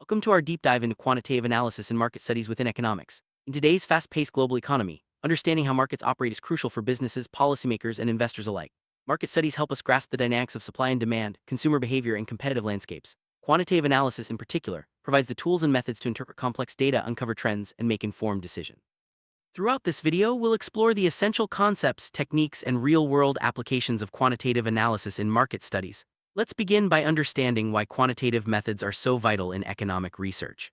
Welcome to our deep dive into quantitative analysis and market studies within economics. In today's fast-paced global economy, understanding how markets operate is crucial for businesses, policymakers, and investors alike. Market studies help us grasp the dynamics of supply and demand, consumer behavior, and competitive landscapes. Quantitative analysis, in particular, provides the tools and methods to interpret complex data, uncover trends, and make informed decisions. Throughout this video, we'll explore the essential concepts, techniques, and real-world applications of quantitative analysis in market studies. Let's begin by understanding why quantitative methods are so vital in economic research.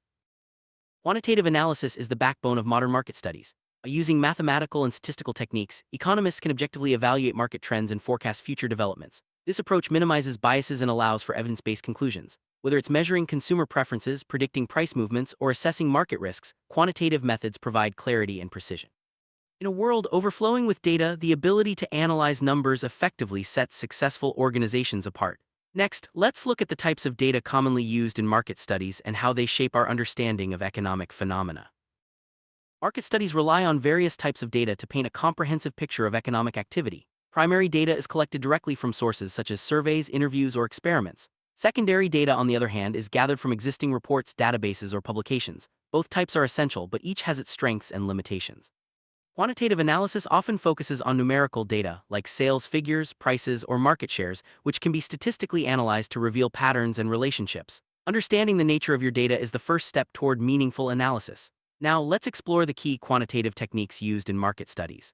Quantitative analysis is the backbone of modern market studies. By using mathematical and statistical techniques, economists can objectively evaluate market trends and forecast future developments. This approach minimizes biases and allows for evidence-based conclusions. Whether it's measuring consumer preferences, predicting price movements, or assessing market risks, quantitative methods provide clarity and precision. In a world overflowing with data, the ability to analyze numbers effectively sets successful organizations apart. Next, let's look at the types of data commonly used in market studies and how they shape our understanding of economic phenomena. Market studies rely on various types of data to paint a comprehensive picture of economic activity. Primary data is collected directly from sources such as surveys, interviews, or experiments. Secondary data, on the other hand, is gathered from existing reports, databases, or publications. Both types are essential, but each has its strengths and limitations. Quantitative analysis often focuses on numerical data, like sales figures, prices, or market shares, which can be statistically analyzed to reveal patterns and relationships. Understanding the nature of your data is the first step toward meaningful analysis. Now, let's explore the key quantitative techniques used in market studies.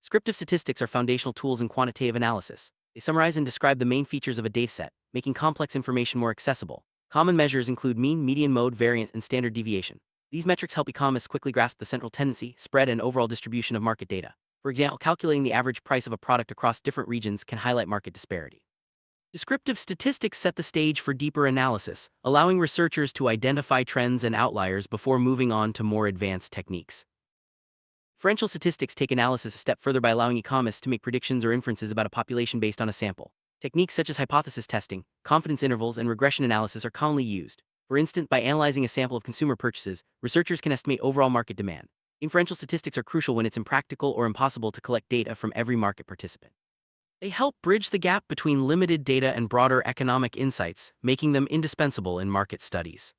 Descriptive statistics are foundational tools in quantitative analysis. They summarize and describe the main features of a dataset, making complex information more accessible. Common measures include mean, median, mode, variance, and standard deviation. These metrics help economists quickly grasp the central tendency, spread, and overall distribution of market data. For example, calculating the average price of a product across different regions can highlight market disparity. Descriptive statistics set the stage for deeper analysis, allowing researchers to identify trends and outliers before moving on to more advanced techniques. Differential statistics take analysis a step further by allowing economists to make predictions or inferences about a population based on a sample. Techniques such as hypothesis testing, confidence intervals, and regression analysis are commonly used. For instance, by analyzing a sample of consumer purchases, researchers can estimate overall market demand. Inferential statistics are crucial when it's impractical or impossible to collect data from every market participant. They help bridge the gap between limited data and broader economic insights, making them indispensable in market studies.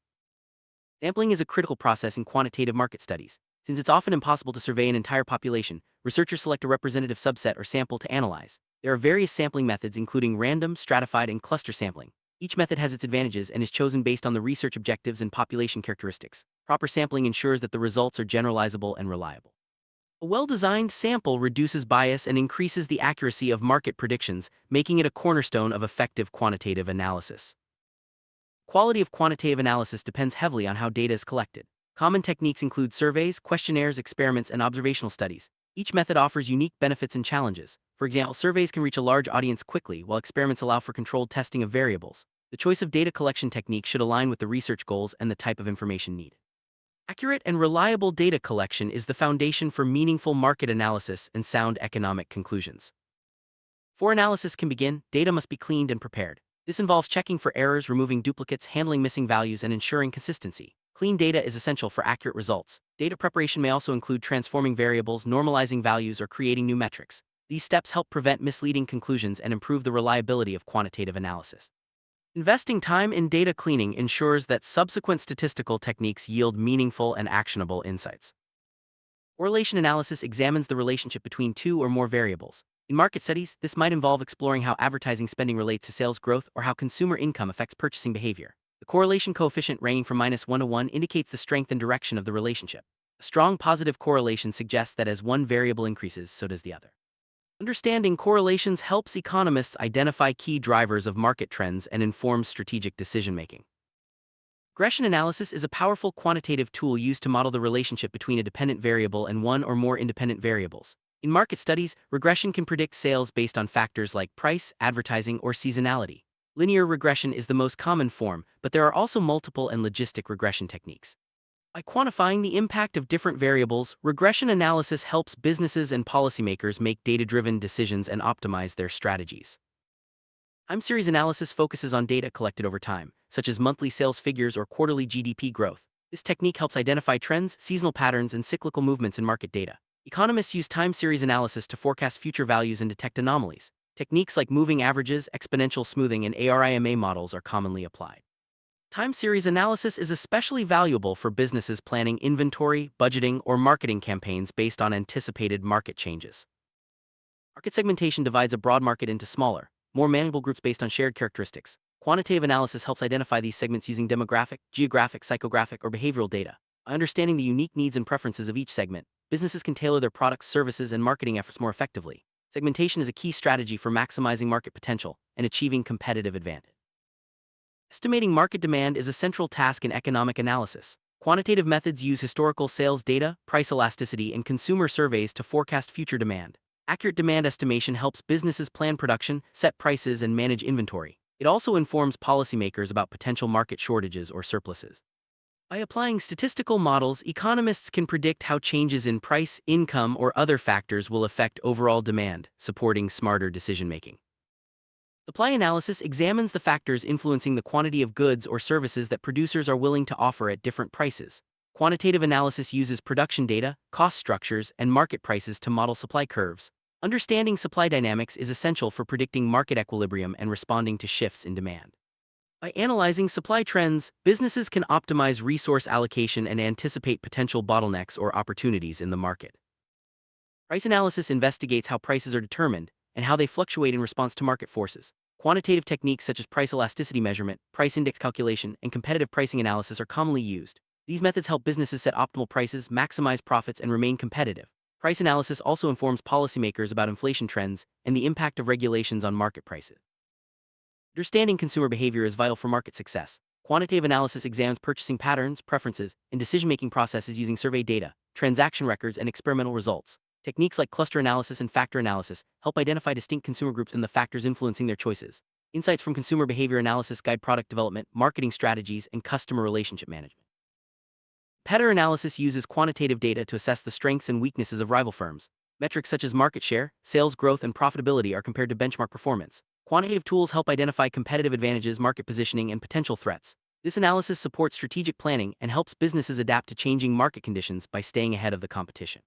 Sampling is a critical process in quantitative market studies. Since it's often impossible to survey an entire population, researchers select a representative subset or sample to analyze. There are various sampling methods, including random, stratified, and cluster sampling. Each method has its advantages and is chosen based on the research objectives and population characteristics. Proper sampling ensures that the results are generalizable and reliable. A well-designed sample reduces bias and increases the accuracy of market predictions, making it a cornerstone of effective quantitative analysis. Quality of quantitative analysis depends heavily on how data is collected. Common techniques include surveys, questionnaires, experiments, and observational studies. Each method offers unique benefits and challenges. For example, surveys can reach a large audience quickly, while experiments allow for controlled testing of variables. The choice of data collection technique should align with the research goals and the type of information needed. Accurate and reliable data collection is the foundation for meaningful market analysis and sound economic conclusions. Before analysis can begin, data must be cleaned and prepared. This involves checking for errors, removing duplicates, handling missing values, and ensuring consistency. Clean data is essential for accurate results. Data preparation may also include transforming variables, normalizing values, or creating new metrics. These steps help prevent misleading conclusions and improve the reliability of quantitative analysis. Investing time in data cleaning ensures that subsequent statistical techniques yield meaningful and actionable insights. Correlation analysis examines the relationship between two or more variables. In market studies, this might involve exploring how advertising spending relates to sales growth or how consumer income affects purchasing behavior. The correlation coefficient, ranging from -1 to 1, indicates the strength and direction of the relationship. A strong positive correlation suggests that as one variable increases, so does the other. Understanding correlations helps economists identify key drivers of market trends and informs strategic decision-making. Regression analysis is a powerful quantitative tool used to model the relationship between a dependent variable and one or more independent variables. In market studies, regression can predict sales based on factors like price, advertising, or seasonality. Linear regression is the most common form, but there are also multiple and logistic regression techniques. By quantifying the impact of different variables, regression analysis helps businesses and policymakers make data-driven decisions and optimize their strategies. Time series analysis focuses on data collected over time, such as monthly sales figures or quarterly GDP growth. This technique helps identify trends, seasonal patterns, and cyclical movements in market data. Economists use time series analysis to forecast future values and detect anomalies. Techniques like moving averages, exponential smoothing, and ARIMA models are commonly applied. Time series analysis is especially valuable for businesses planning inventory, budgeting, or marketing campaigns based on anticipated market changes. Market segmentation divides a broad market into smaller, more manageable groups based on shared characteristics. Quantitative analysis helps identify these segments using demographic, geographic, psychographic, or behavioral data. By understanding the unique needs and preferences of each segment, businesses can tailor their products, services, and marketing efforts more effectively. Segmentation is a key strategy for maximizing market potential and achieving competitive advantage. Estimating market demand is a central task in economic analysis. Quantitative methods use historical sales data, price elasticity, and consumer surveys to forecast future demand. Accurate demand estimation helps businesses plan production, set prices, and manage inventory. It also informs policymakers about potential market shortages or surpluses. By applying statistical models, economists can predict how changes in price, income, or other factors will affect overall demand, supporting smarter decision-making. Supply analysis examines the factors influencing the quantity of goods or services that producers are willing to offer at different prices. Quantitative analysis uses production data, cost structures, and market prices to model supply curves. Understanding supply dynamics is essential for predicting market equilibrium and responding to shifts in demand. By analyzing supply trends, businesses can optimize resource allocation and anticipate potential bottlenecks or opportunities in the market. Price analysis investigates how prices are determined and how they fluctuate in response to market forces. Quantitative techniques such as price elasticity measurement, price index calculation, and competitive pricing analysis are commonly used. These methods help businesses set optimal prices, maximize profits, and remain competitive. Price analysis also informs policymakers about inflation trends and the impact of regulations on market prices. Understanding consumer behavior is vital for market success. Quantitative analysis examines purchasing patterns, preferences, and decision-making processes using survey data, transaction records, and experimental results. Techniques like cluster analysis and factor analysis help identify distinct consumer groups and the factors influencing their choices. Insights from consumer behavior analysis guide product development, marketing strategies, and customer relationship management. Competitor analysis uses quantitative data to assess the strengths and weaknesses of rival firms. Metrics such as market share, sales growth, and profitability are compared to benchmark performance. Quantitative tools help identify competitive advantages, market positioning, and potential threats. This analysis supports strategic planning and helps businesses adapt to changing market conditions by staying ahead of the competition.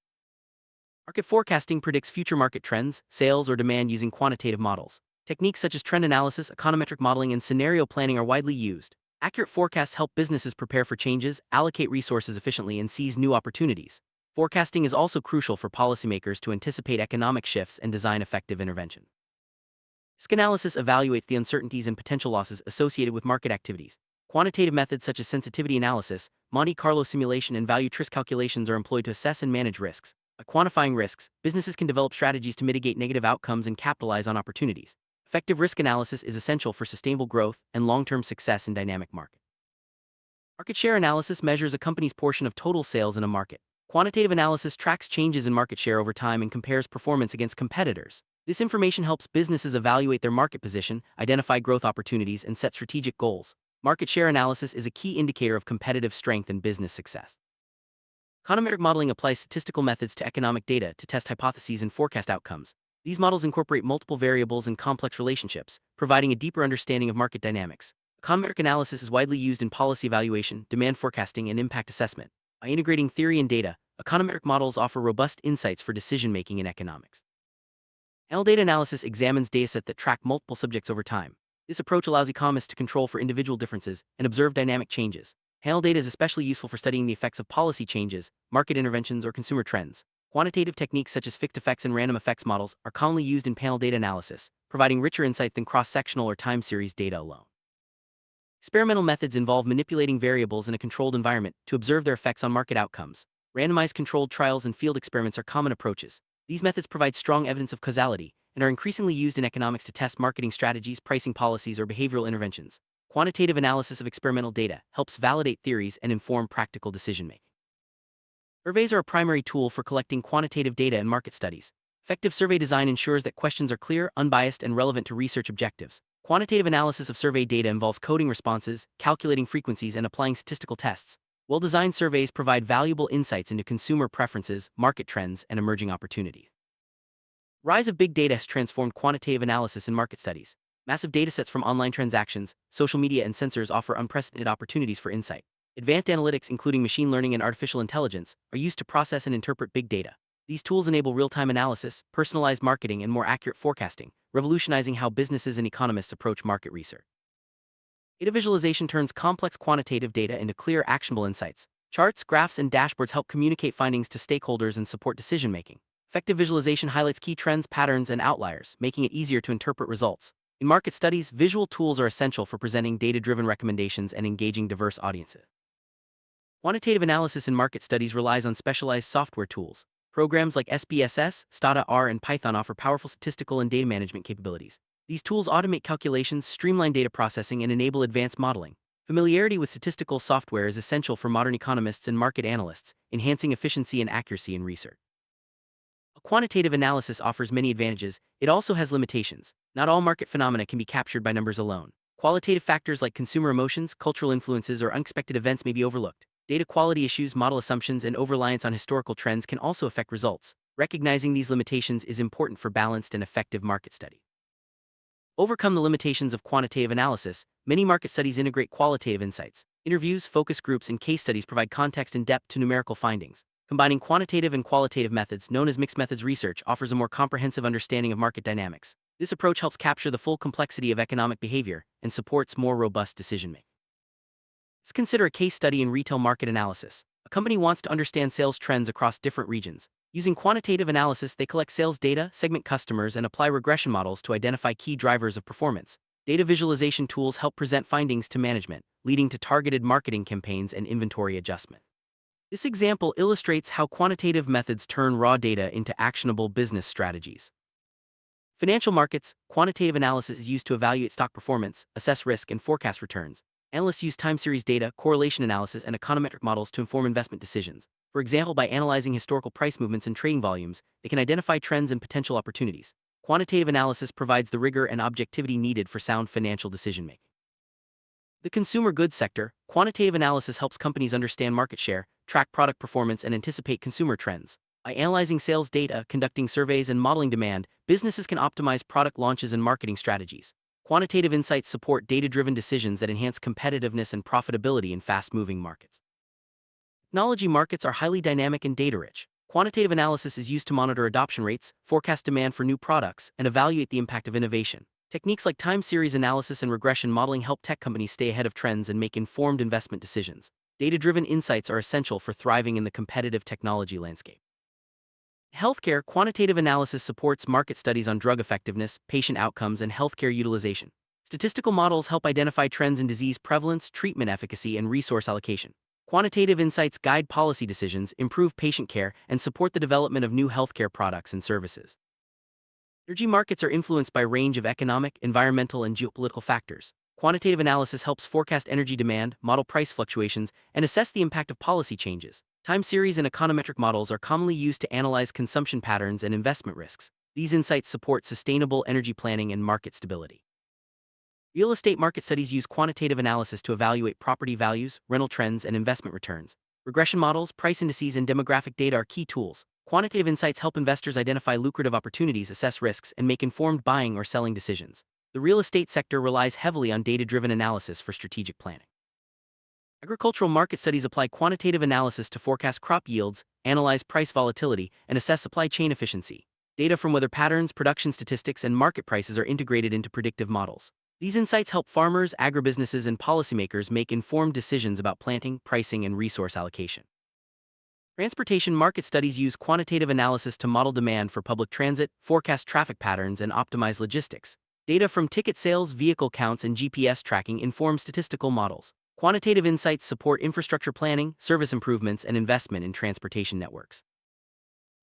Market forecasting predicts future market trends, sales, or demand using quantitative models. Techniques such as trend analysis, econometric modeling, and scenario planning are widely used. Accurate forecasts help businesses prepare for changes, allocate resources efficiently, and seize new opportunities. Forecasting is also crucial for policymakers to anticipate economic shifts and design effective intervention. Risk analysis evaluates the uncertainties and potential losses associated with market activities. Quantitative methods such as sensitivity analysis, Monte Carlo simulation, and value risk calculations are employed to assess and manage risks. By quantifying risks, businesses can develop strategies to mitigate negative outcomes and capitalize on opportunities. Effective risk analysis is essential for sustainable growth and long-term success in dynamic markets. Market share analysis measures a company's portion of total sales in a market. Quantitative analysis tracks changes in market share over time and compares performance against competitors. This information helps businesses evaluate their market position, identify growth opportunities, and set strategic goals. Market share analysis is a key indicator of competitive strength and business success. Econometric modeling applies statistical methods to economic data to test hypotheses and forecast outcomes. These models incorporate multiple variables and complex relationships, providing a deeper understanding of market dynamics. Econometric analysis is widely used in policy evaluation, demand forecasting, and impact assessment. By integrating theory and data, econometric models offer robust insights for decision-making in economics. Panel data analysis examines datasets that track multiple subjects over time. This approach allows economists to control for individual differences and observe dynamic changes. Panel data is especially useful for studying the effects of policy changes, market interventions, or consumer trends. Quantitative techniques such as fixed effects and random effects models are commonly used in panel data analysis, providing richer insight than cross-sectional or time series data alone. Experimental methods involve manipulating variables in a controlled environment to observe their effects on market outcomes. Randomized controlled trials and field experiments are common approaches. These methods provide strong evidence of causality and are increasingly used in economics to test marketing strategies, pricing policies, or behavioral interventions. Quantitative analysis of experimental data helps validate theories and inform practical decision-making. Surveys are a primary tool for collecting quantitative data in market studies. Effective survey design ensures that questions are clear, unbiased, and relevant to research objectives. Quantitative analysis of survey data involves coding responses, calculating frequencies, and applying statistical tests. Well-designed surveys provide valuable insights into consumer preferences, market trends, and emerging opportunities. Rise of big data has transformed quantitative analysis in market studies. Massive datasets from online transactions, social media, and sensors offer unprecedented opportunities for insight. Advanced analytics, including machine learning and artificial intelligence, are used to process and interpret big data. These tools enable real-time analysis, personalized marketing, and more accurate forecasting, revolutionizing how businesses and economists approach market research. Data visualization turns complex quantitative data into clear, actionable insights. Charts, graphs, and dashboards help communicate findings to stakeholders and support decision-making. Effective visualization highlights key trends, patterns, and outliers, making it easier to interpret results. In market studies, visual tools are essential for presenting data-driven recommendations and engaging diverse audiences. Quantitative analysis in market studies relies on specialized software tools. Programs like SPSS, Stata R, and Python offer powerful statistical and data management capabilities. These tools automate calculations, streamline data processing, and enable advanced modeling. Familiarity with statistical software is essential for modern economists and market analysts, enhancing efficiency and accuracy in research. A quantitative analysis offers many advantages, it also has limitations. Not all market phenomena can be captured by numbers alone. Qualitative factors like consumer emotions, cultural influences, or unexpected events may be overlooked. Data quality issues, model assumptions, and over-reliance on historical trends can also affect results. Recognizing these limitations is important for balanced and effective market study. Overcome the limitations of quantitative analysis, many market studies integrate qualitative insights. Interviews, focus groups, and case studies provide context and depth to numerical findings. Combining quantitative and qualitative methods, known as mixed methods research, offers a more comprehensive understanding of market dynamics. This approach helps capture the full complexity of economic behavior and supports more robust decision-making. Let's consider a case study in retail market analysis. A company wants to understand sales trends across different regions. Using quantitative analysis, they collect sales data, segment customers, and apply regression models to identify key drivers of performance. Data visualization tools help present findings to management, leading to targeted marketing campaigns and inventory adjustment. This example illustrates how quantitative methods turn raw data into actionable business strategies. Financial markets, quantitative analysis is used to evaluate stock performance, assess risk, and forecast returns. Analysts use time series data, correlation analysis, and econometric models to inform investment decisions. For example, by analyzing historical price movements and trading volumes, they can identify trends and potential opportunities. Quantitative analysis provides the rigor and objectivity needed for sound financial decision-making. The consumer goods sector, quantitative analysis helps companies understand market share, track product performance, and anticipate consumer trends. By analyzing sales data, conducting surveys, and modeling demand, businesses can optimize product launches and marketing strategies. Quantitative insights support data-driven decisions that enhance competitiveness and profitability in fast-moving markets. Technology markets are highly dynamic and data-rich. Quantitative analysis is used to monitor adoption rates, forecast demand for new products, and evaluate the impact of innovation. Techniques like time series analysis and regression modeling help tech companies stay ahead of trends and make informed investment decisions. Data-driven insights are essential for thriving in the competitive technology landscape. In healthcare, quantitative analysis supports market studies on drug effectiveness, patient outcomes, and healthcare utilization. Statistical models help identify trends in disease prevalence, treatment efficacy, and resource allocation. Quantitative insights guide policy decisions, improve patient care, and support the development of new healthcare products and services. Energy markets are influenced by a range of economic, environmental, and geopolitical factors. Quantitative analysis helps forecast energy demand, model price fluctuations, and assess the impact of policy changes. Time series and econometric models are commonly used to analyze consumption patterns and investment risks. These insights support sustainable energy planning and market stability. Real estate market studies use quantitative analysis to evaluate property values, rental trends, and investment returns. Regression models, price indices, and demographic data are key tools. Quantitative insights help investors identify lucrative opportunities, assess risks, and make informed buying or selling decisions. The real estate sector relies heavily on data-driven analysis for strategic planning. Agricultural market studies apply quantitative analysis to forecast crop yields, analyze price volatility, and assess supply chain efficiency. Data from weather patterns, production statistics, and market prices are integrated into predictive models. These insights help farmers, agribusinesses, and policymakers make informed decisions about planting, pricing, and resource allocation. Transportation market studies use quantitative analysis to model demand for public transit, forecast traffic patterns, and optimize logistics. Data from ticket sales, vehicle counts, and GPS tracking inform statistical models. Quantitative insights support infrastructure planning, service improvements, and investment in transportation networks.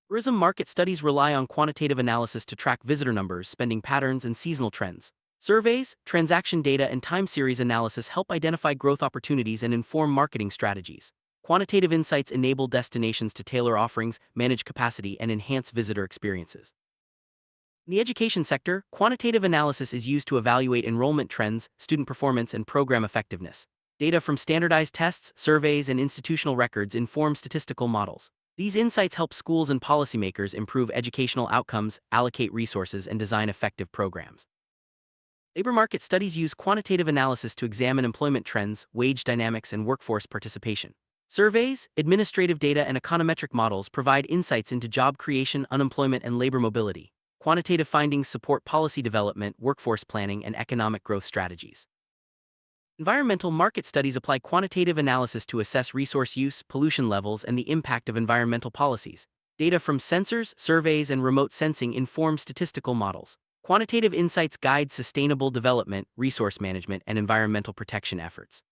Tourism market studies rely on quantitative analysis to track visitor numbers, spending patterns, and seasonal trends. Surveys, transaction data, and time series analysis help identify growth opportunities and inform marketing strategies. Quantitative insights enable destinations to tailor offerings, manage capacity, and enhance visitor experiences. In the education sector, quantitative analysis is used to evaluate enrollment trends, student performance, and program effectiveness. Data from standardized tests, surveys, and institutional records inform statistical models. These insights help schools and policymakers improve educational outcomes, allocate resources, and design effective programs. Labor market studies use quantitative analysis to examine employment trends, wage dynamics, and workforce participation. Surveys, administrative data, and econometric models provide insights into job creation, unemployment, and labor mobility. Quantitative findings support policy development, workforce planning, and economic growth strategies. Environmental market studies apply quantitative analysis to assess resource use, pollution levels, and the impact of environmental policies. Data from sensors, surveys, and remote sensing inform statistical models. Quantitative insights guide sustainable development, resource management, and environmental protection efforts.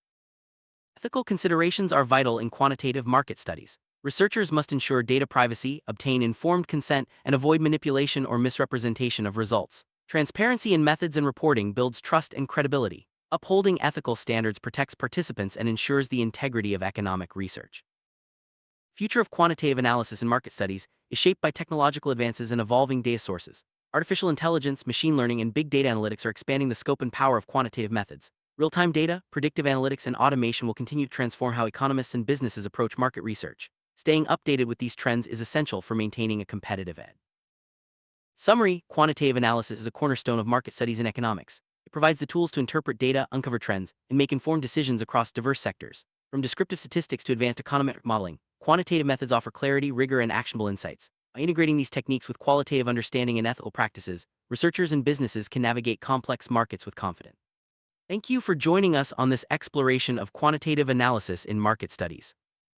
Ethical considerations are vital in quantitative market studies. Researchers must ensure data privacy, obtain informed consent, and avoid manipulation or misrepresentation of results. Transparency in methods and reporting builds trust and credibility. Upholding ethical standards protects participants and ensures the integrity of economic research. Future of quantitative analysis in market studies is shaped by technological advances and evolving data sources. Artificial intelligence, machine learning, and big data analytics are expanding the scope and power of quantitative methods. Real-time data, predictive analytics, and automation will continue to transform how economists and businesses approach market research. Staying updated with these trends is essential for maintaining a competitive edge. Summary: quantitative analysis is a cornerstone of market studies in economics. It provides the tools to interpret data, uncover trends, and make informed decisions across diverse sectors. From descriptive statistics to advanced econometric modeling, quantitative methods offer clarity, rigor, and actionable insights. By integrating these techniques with qualitative understanding and ethical practices, researchers and businesses can navigate complex markets with confidence. Thank you for joining us on this exploration of quantitative analysis in market studies.